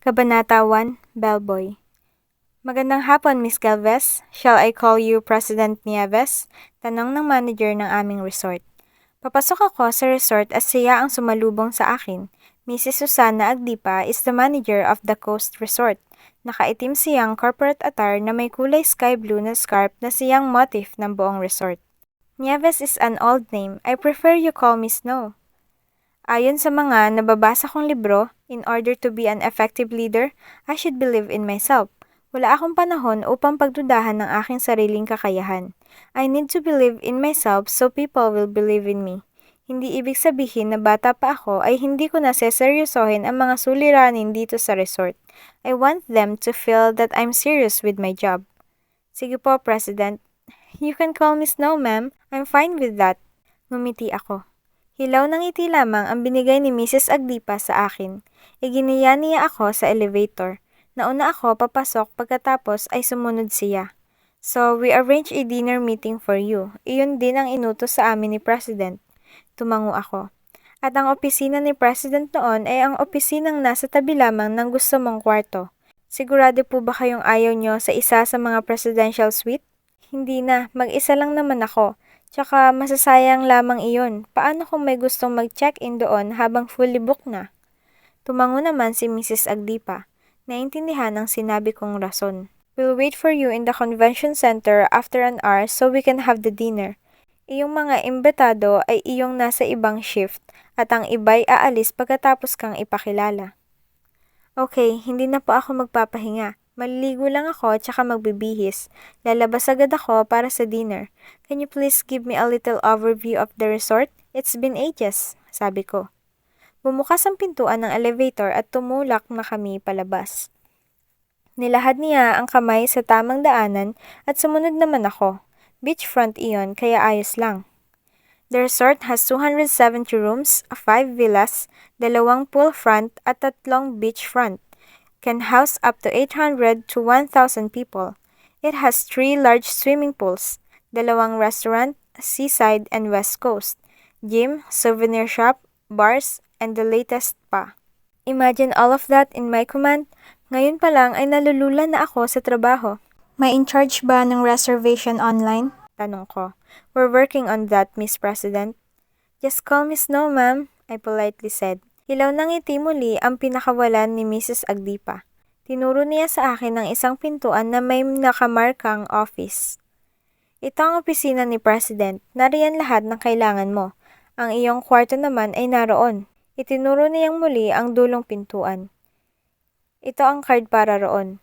Kabanata 1, Bellboy. Magandang hapon, Miss Galvez. Shall I call you President Nieves? Tanong ng manager ng aming resort. Papasok ako sa resort at siya ang sumalubong sa akin. Mrs. Susana Agdipa is the manager of the Coast Resort. Nakaitim siyang corporate attire na may kulay sky blue na scarf na siyang motif ng buong resort. Nieves is an old name. I prefer you call me Snow. Ayon sa mga nababasa kong libro, in order to be an effective leader, I should believe in myself. Wala akong panahon upang pagdudahan ng aking sariling kakayahan. I need to believe in myself so people will believe in me. Hindi ibig sabihin na bata pa ako ay hindi ko na seseryosohin ang mga suliranin dito sa resort. I want them to feel that I'm serious with my job. Sige po, President. You can call me Snow, ma'am. I'm fine with that. Ngumiti ako. Hilaw ng ngiti lamang ang binigay ni Mrs. Agdipa sa akin. Iginiya niya ako sa elevator. Nauna ako papasok pagkatapos ay sumunod siya. So, we arrange a dinner meeting for you. Iyon din ang inutos sa amin ni President. Tumango ako. At ang opisina ni President noon ay ang opisinang nasa tabi lamang ng gusto mong kwarto. Sigurado po ba kayong ayaw nyo sa isa sa mga presidential suite? Hindi na, mag-isa lang naman ako. Tsaka masasayang lamang iyon. Paano kung may gustong mag-check-in doon habang fully booked na? Tumango naman si Mrs. Agdipa. Naintindihan ang sinabi kong rason. We'll wait for you in the convention center after an hour so we can have the dinner. Iyong mga imbitado ay iyong nasa ibang shift at ang iba'y aalis pagkatapos kang ipakilala. Okay, hindi na po ako magpapahinga. Maliligo lang ako tsaka magbibihis. Lalabas agad ako para sa dinner. Can you please give me a little overview of the resort? It's been ages, sabi ko. Bumukas ang pintuan ng elevator at tumulak na kami palabas. Nilahad niya ang kamay sa tamang daanan at sumunod naman ako. Beachfront iyon kaya ayos lang. The resort has 270 rooms, 5 villas, 2 pool front at 3 beach front. Can house up to 800 to 1,000 people. It has 3 large swimming pools, 2 restaurant, seaside and west coast, gym, souvenir shop, bars, and the latest spa. Imagine all of that in my command. Ngayon pa lang ay nalulula na ako sa trabaho. May in charge ba ng reservation online? Tanong ko. We're working on that, Miss President. Just call me Snow, ma'am, I politely said. Hilaw ng ngiti muli ang pinakawalan ni Mrs. Agdipa. Tinuro niya sa akin ng isang pintuan na may nakamarkang office. Ito ang opisina ni President. Nariyan lahat ng kailangan mo. Ang iyong kwarto naman ay naroon. Itinuro niyang muli ang dulong pintuan. Ito ang card para roon.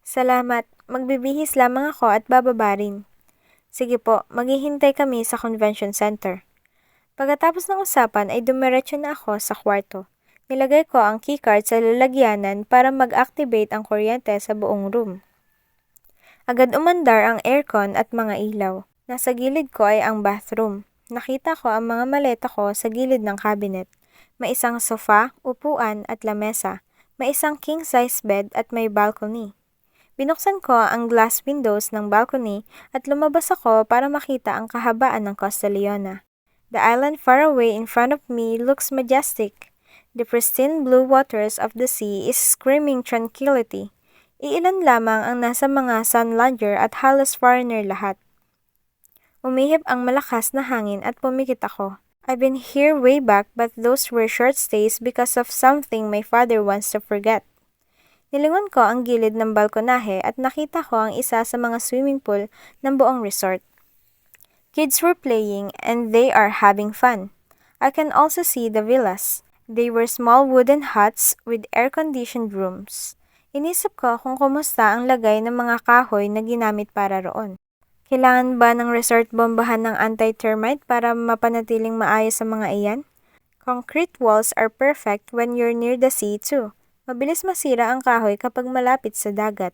Salamat. Magbibihis lamang ako at bababa rin. Sige po, maghihintay kami sa convention center. Pagkatapos ng usapan ay dumiretso na ako sa kwarto. Nilagay ko ang keycard sa lalagyanan para mag-activate ang kuryente sa buong room. Agad umandar ang aircon at mga ilaw. Nasa gilid ko ay ang bathroom. Nakita ko ang mga maleta ko sa gilid ng cabinet. May isang sofa, upuan at lamesa. May isang king-size bed at may balcony. Binuksan ko ang glass windows ng balcony at lumabas ako para makita ang kahabaan ng Costa Leona. The island far away in front of me looks majestic. The pristine blue waters of the sea is screaming tranquility. Iilan lamang ang nasa mga sun lounger at halos foreigner lahat. Umihip ang malakas na hangin at pumikit ako. I've been here way back but those were short stays because of something my father wants to forget. Nilingon ko ang gilid ng balkonahe at nakita ko ang isa sa mga swimming pool ng buong resort. Kids were playing and they are having fun. I can also see the villas. They were small wooden huts with air-conditioned rooms. Inisip ko kung kumusta ang lagay ng mga kahoy na ginamit para roon. Kailangan ba ng resort bombahan ng anti-termite para mapanatiling maayos ang mga iyan? Concrete walls are perfect when you're near the sea too. Mabilis masira ang kahoy kapag malapit sa dagat.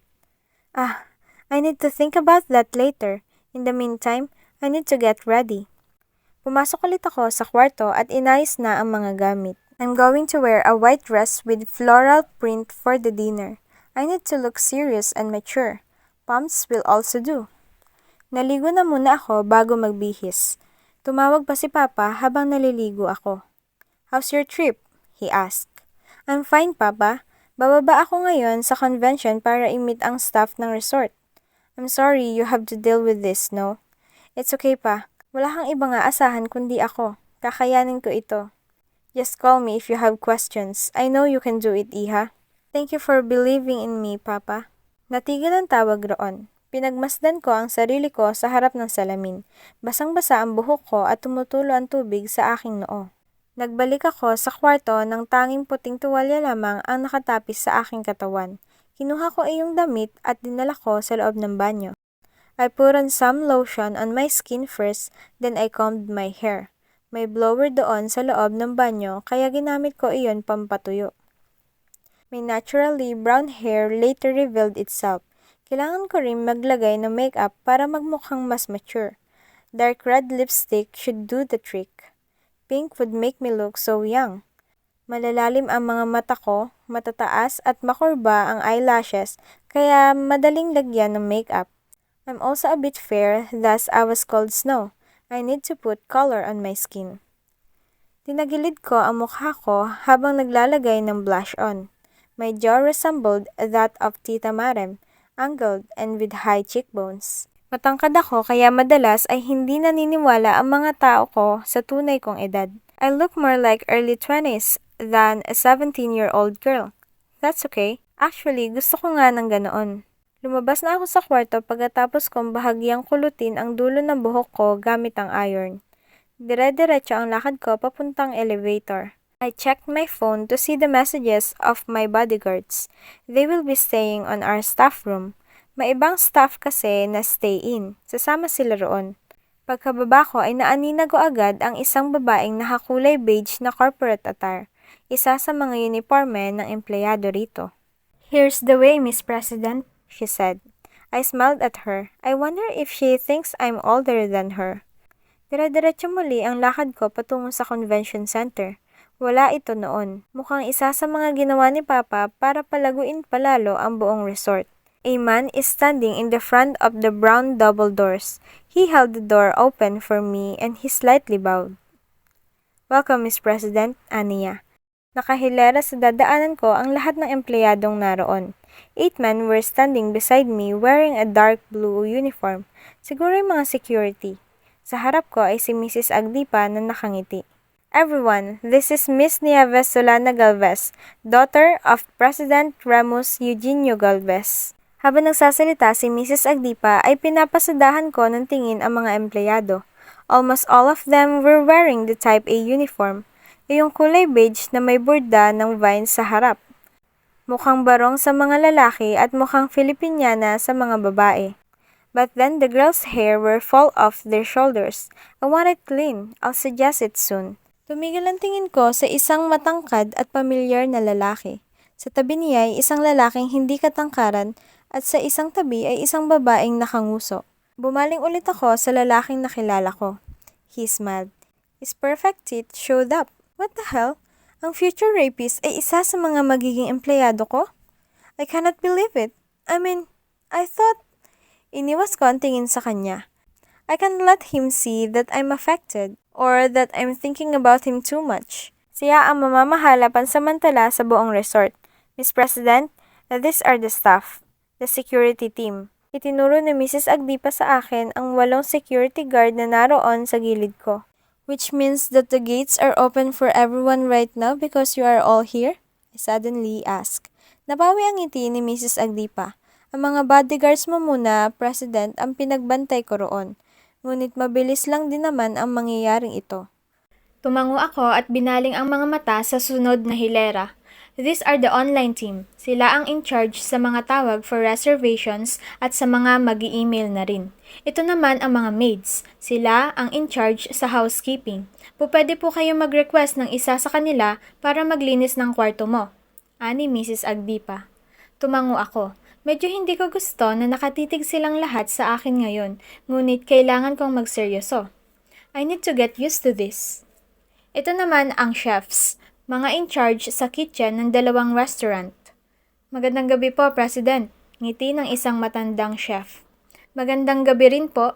I need to think about that later. In the meantime, I need to get ready. Pumasok ulit ako sa kwarto at inayos na ang mga gamit. I'm going to wear a white dress with floral print for the dinner. I need to look serious and mature. Pumps will also do. Naligo na muna ako bago magbihis. Tumawag pa si Papa habang naliligo ako. How's your trip? He asked. I'm fine, Papa. Bababa ako ngayon sa convention para i-meet ang staff ng resort. I'm sorry you have to deal with this, no? It's okay pa. Wala kang ibang aasahan kundi ako. Kakayanin ko ito. Just call me if you have questions. I know you can do it, Iha. Thank you for believing in me, Papa. Natigil ang tawag roon. Pinagmasdan ko ang sarili ko sa harap ng salamin. Basang-basa ang buhok ko at tumutulo ang tubig sa aking noo. Nagbalik ako sa kwarto ng tanging puting tuwalya lamang ang nakatapis sa aking katawan. Kinuha ko iyong damit at dinala ko sa loob ng banyo. I put on some lotion on my skin first, then I combed my hair. May blower doon sa loob ng banyo kaya ginamit ko iyon pampatuyo. My naturally brown hair later revealed itself. Kailangan ko rin maglagay ng makeup para magmukhang mas mature. Dark red lipstick should do the trick. Pink would make me look so young. Malalalim ang mga mata ko, matataas at makurba ang eyelashes kaya madaling lagyan ng makeup. I'm also a bit fair, thus I was called Snow. I need to put color on my skin. Tinagilid ko ang mukha ko habang naglalagay ng blush on. My jaw resembled that of Tita Marem, angled and with high cheekbones. Matangkad ako kaya madalas ay hindi naniniwala ang mga tao ko sa tunay kong edad. I look more like early 20s than a 17-year-old girl. That's okay. Actually, gusto ko nga ng ganoon. Lumabas na ako sa kwarto pagkatapos kong bahagyang kulutin ang dulo ng buhok ko gamit ang iron. Dire-diretso ang lakad ko papuntang elevator. I checked my phone to see the messages of my bodyguards. They will be staying on our staff room. May ibang staff kasi na stay in. Sasama sila roon. Pagkababa ko ay naanina ko agad ang isang babaeng nakakulay beige na corporate attire. Isa sa mga uniforme ng empleyado rito. Here's the way, Miss President, she said. I smiled at her. I wonder if she thinks I'm older than her. Dire-diretso muli ang lakad ko patungo sa convention center. Wala ito noon. Mukhang isa sa mga ginawa ni Papa para palaguin palalo ang buong resort. A man is standing in the front of the brown double doors. He held the door open for me and he slightly bowed. Welcome, Miss President, Aniya. Nakahilera sa dadaanan ko ang lahat ng empleyadong naroon. 8 men were standing beside me wearing a dark blue uniform. Siguro yung mga security. Sa harap ko ay si Mrs. Agdipa na nakangiti. Everyone, this is Miss Nieves Solana Galvez, daughter of President Ramos Eugenio Galvez. Habang nagsasalita si Mrs. Agdipa ay pinapasadahan ko ng tingin ang mga empleyado. Almost all of them were wearing the Type A uniform, yung kulay beige na may borda ng vines sa harap. Mukhang barong sa mga lalaki at mukhang Filipiniana sa mga babae. But then the girls' hair were fall off their shoulders. I want it clean. I'll suggest it soon. Tumigil ang tingin ko sa isang matangkad at pamilyar na lalaki. Sa tabi niya ay isang lalaking hindi katangkaran at sa isang tabi ay isang babaeng nakanguso. Bumaling ulit ako sa lalaking nakilala ko. He smiled. His perfect teeth showed up. What the hell? Ang future rapist ay isa sa mga magiging empleyado ko? I cannot believe it. I thought... Iniwas ko ang tingin sa kanya. I can't let him see that I'm affected or that I'm thinking about him too much. Siya ang mamamahala pansamantala sa buong resort. Miss President, these are the staff, the security team. Itinuro ni Mrs. Agdipa sa akin ang 8 security guard na naroon sa gilid ko. Which means that the gates are open for everyone right now because you are all here? I suddenly asked. Nabawi ang ngiti ni Mrs. Agdipa. Ang mga bodyguards mo muna, President, ang pinagbantay ko roon. Ngunit mabilis lang din naman ang mangyayaring ito. Tumango ako at binaling ang mga mata sa sunod na hilera. These are the online team. Sila ang in charge sa mga tawag for reservations at sa mga mag-i-email na rin. Ito naman ang mga maids. Sila ang in charge sa housekeeping. Pwede po kayo mag-request ng isa sa kanila para maglinis ng kwarto mo. Ani Mrs. Agdipa. Tumango ako. Medyo hindi ko gusto na nakatitig silang lahat sa akin ngayon, ngunit kailangan kong magseryoso. I need to get used to this. Ito naman ang chefs, mga in charge sa kitchen ng 2 restaurant. Magandang gabi po, President. Ngiti ng isang matandang chef. Magandang gabi rin po.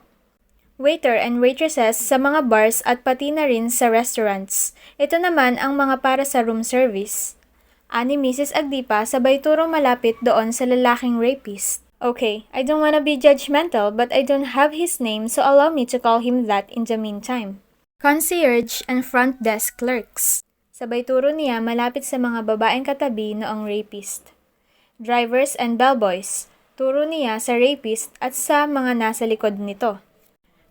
Waiter and waitresses sa mga bars at pati na rin sa restaurants. Ito naman ang mga para sa room service. Ani Mrs. Agdipa sabay turo malapit doon sa lalaking rapist. Okay, I don't wanna be judgmental but I don't have his name so allow me to call him that in the meantime. Concierge and front desk clerks. Sabay turo niya malapit sa mga babaeng katabi noong rapist. Drivers and bellboys. Turo niya sa rapist at sa mga nasa likod nito.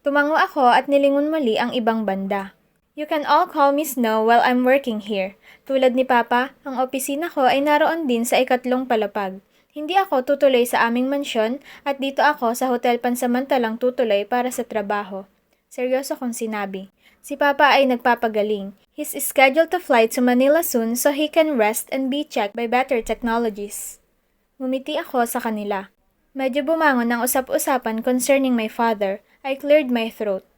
Tumango ako at nilingon muli ang ibang banda. You can all call me Snow while I'm working here. Tulad ni Papa, ang opisina ko ay naroon din sa ikatlong palapag. Hindi ako tutuloy sa aming mansyon at dito ako sa hotel pansamantalang tutuloy para sa trabaho. Seryoso kong sinabi. Si Papa ay nagpapagaling. He's scheduled to fly to Manila soon so he can rest and be checked by better technologies. Ngumiti ako sa kanila. Medyo bumangon ang usap-usapan concerning my father. I cleared my throat.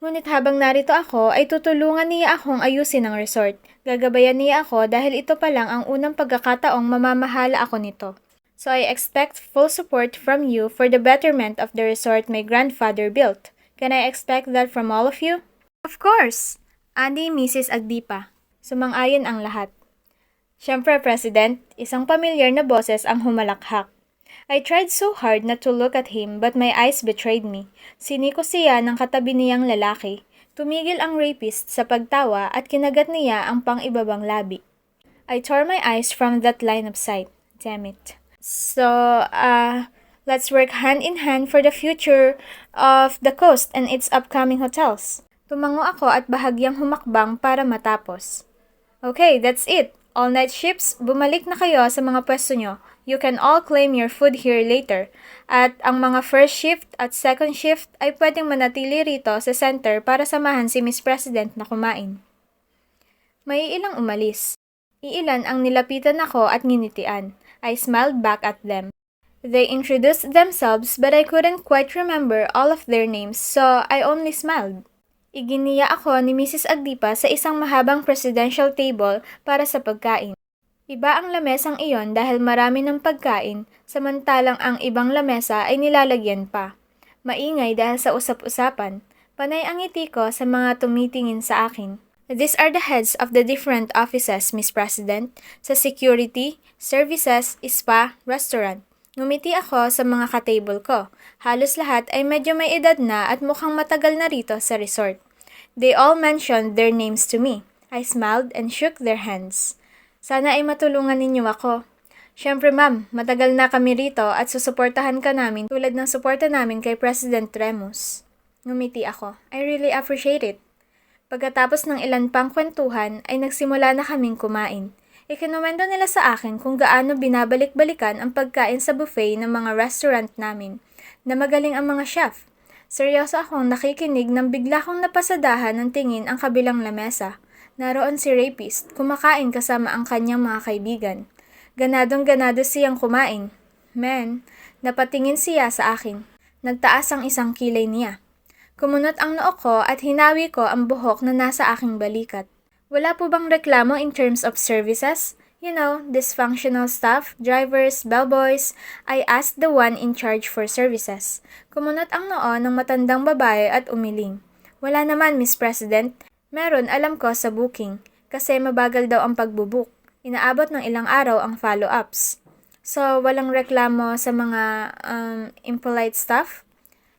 Ngunit habang narito ako ay tutulungan niya akong ayusin ang resort. Gagabayan niya ako dahil ito pa lang ang unang pagkakataong mamamahala ako nito. So I expect full support from you for the betterment of the resort my grandfather built. Can I expect that from all of you? Of course! Ani Mrs. Agdipa. Sumang-ayon ang lahat. Siyempre, President, isang pamilyar na boses ang humalakhak. I tried so hard not to look at him but my eyes betrayed me. Siniko siya ng katabi niyang lalaki. Tumigil ang rapist sa pagtawa at kinagat niya ang pang-ibabang labi. I tore my eyes from that line of sight. Damn it. So, let's work hand in hand for the future of the coast and its upcoming hotels. Tumango ako at bahagyang humakbang para matapos. Okay, that's it. All night ships, bumalik na kayo sa mga pwesto nyo. You can all claim your food here later. At ang mga first shift at second shift ay pwedeng manatili rito sa center para samahan si Miss President na kumain. May ilang umalis. Iilan ang nilapitan ako at nginitian. I smiled back at them. They introduced themselves but I couldn't quite remember all of their names so I only smiled. Iginiya ako ni Mrs. Agdipa sa isang mahabang presidential table para sa pagkain. Iba ang lamesang iyon dahil marami ng pagkain, samantalang ang ibang lamesa ay nilalagyan pa. Maingay dahil sa usap-usapan. Panay ang ngiti ko sa mga tumitingin sa akin. These are the heads of the different offices, Miss President. Sa security, services, spa, restaurant. Ngumiti ako sa mga ka-table ko. Halos lahat ay medyo may edad na at mukhang matagal na rito sa resort. They all mentioned their names to me. I smiled and shook their hands. Sana ay matulungan ninyo ako. Siyempre ma'am, matagal na kami rito at susuportahan ka namin tulad ng suporta namin kay President Remus. Ngumiti ako. I really appreciate it. Pagkatapos ng ilan pang kwentuhan ay nagsimula na kaming kumain. Ikinomendo nila sa akin kung gaano binabalik-balikan ang pagkain sa buffet ng mga restaurant namin, na magaling ang mga chef. Seryoso akong nakikinig nang bigla kong napasadahan ng tingin ang kabilang lamesa. Naroon si rapist, kumakain kasama ang kanyang mga kaibigan. Ganadong-ganado siyang kumain. Men, napatingin siya sa akin. Nagtaas ang isang kilay niya. Kumunot ang noo ko at hinawi ko ang buhok na nasa aking balikat. Wala po bang reklamo in terms of services? You know, dysfunctional staff, drivers, bellboys. I asked the one in charge for services. Kumunot ang noo ng matandang babae at umiling. Wala naman, Miss President. Meron, alam ko, sa booking. Kasi mabagal daw ang pagbubook. Inaabot ng ilang araw ang follow-ups. So, walang reklamo sa mga impolite staff?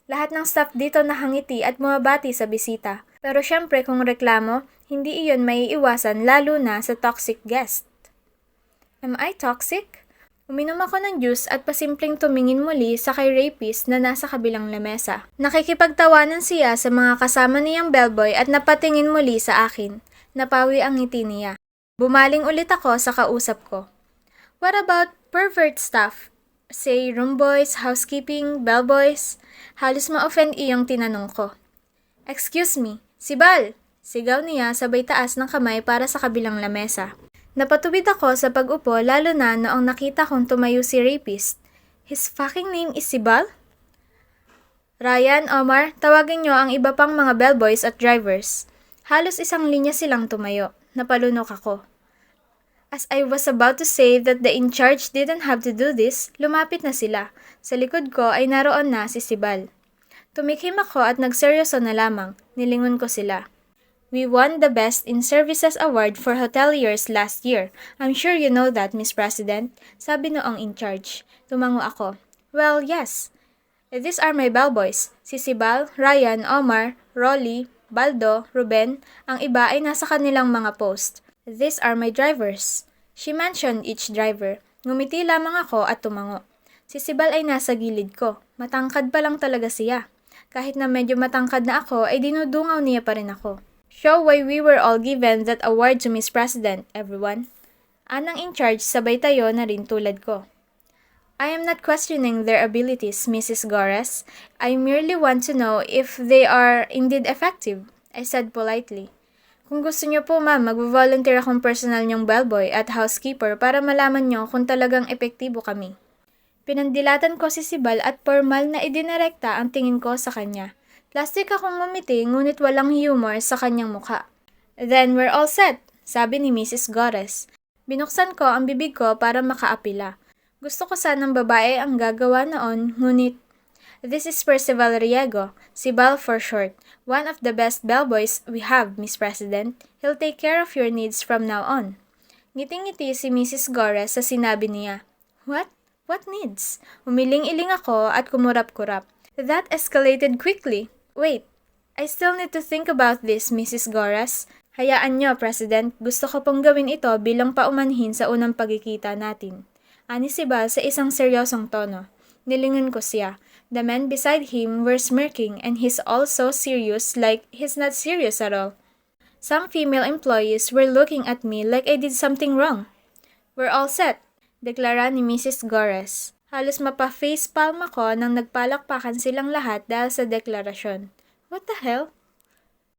Lahat ng staff dito nakangiti at bumabati sa bisita. Pero syempre kung reklamo, hindi iyon maiiwasan lalo na sa toxic guest. Am I toxic? Uminom ako ng juice at pasimpleng tumingin muli sa kay rapist na nasa kabilang lamesa. Nakikipagtawanan siya sa mga kasama niyang bellboy at napatingin muli sa akin. Napawi ang ngiti niya. Bumaling ulit ako sa kausap ko. What about pervert stuff? Say room boys, housekeeping, bellboys? Halos ma-offend iyong tinanong ko. Excuse me, si Bal! Sigaw niya sabay taas ng kamay para sa kabilang lamesa. Napatuwid ako sa pag-upo lalo na noong nakita kong tumayo si rapist. His fucking name is si Bal? Ryan, Omar, tawagin niyo ang iba pang mga bellboys at drivers. Halos isang linya silang tumayo. Napalunok ako. As I was about to say that the in-charge didn't have to do this, lumapit na sila. Sa likod ko ay naroon na si Sibal. Tumikim ako at nagseryoso na lamang. Nilingon ko sila. We won the Best in Services Award for Hoteliers last year. I'm sure you know that, Miss President. Sabi noong in charge. Tumango ako. Well, yes. These are my bellboys. Si Sibal, Ryan, Omar, Rolly, Baldo, Ruben. Ang iba ay nasa kanilang mga post. These are my drivers. She mentioned each driver. Ngumiti lamang ako at tumango. Si Sibal ay nasa gilid ko. Matangkad pa lang talaga siya. Kahit na medyo matangkad na ako, ay dinudungaw niya pa rin ako. Show why we were all given that award to Miss President, everyone. Anang in charge, sabay tayo na rin tulad ko. I am not questioning their abilities, Mrs. Gores. I merely want to know if they are indeed effective, I said politely. Kung gusto niyo po ma'am, mag-volunteer akong personal niyong bellboy at housekeeper para malaman niyo kung talagang epektibo kami. Pinandilatan ko si Sibal at formal na idinerekta ang tingin ko sa kanya. Plastic akong ngumiti ngunit walang humor sa kanyang mukha. Then we're all set, sabi ni Mrs. Gores. Binuksan ko ang bibig ko para makaapila. Gusto ko sanang babae ang gagawa noon, ngunit this is Percival Riego, Sibal for short. One of the best bellboys we have, Miss President. He'll take care of your needs from now on. Ngiting-ngiti si Mrs. Gores sa sinabi niya. What? What needs? Umiling-iling ako at kumurap-kurap. That escalated quickly. Wait, I still need to think about this, Mrs. Gores. Hayaan niyo, President. Gusto ko pong gawin ito bilang paumanhin sa unang pagkikita natin. Ani Sibal sa isang seryosong tono. Nilingon ko siya. The men beside him were smirking and he's all so serious like he's not serious at all. Some female employees were looking at me like I did something wrong. We're all set, deklara ni Mrs. Gores. Halos mapa-facepalm ako nang nagpalakpakan silang lahat dahil sa deklarasyon. What the hell?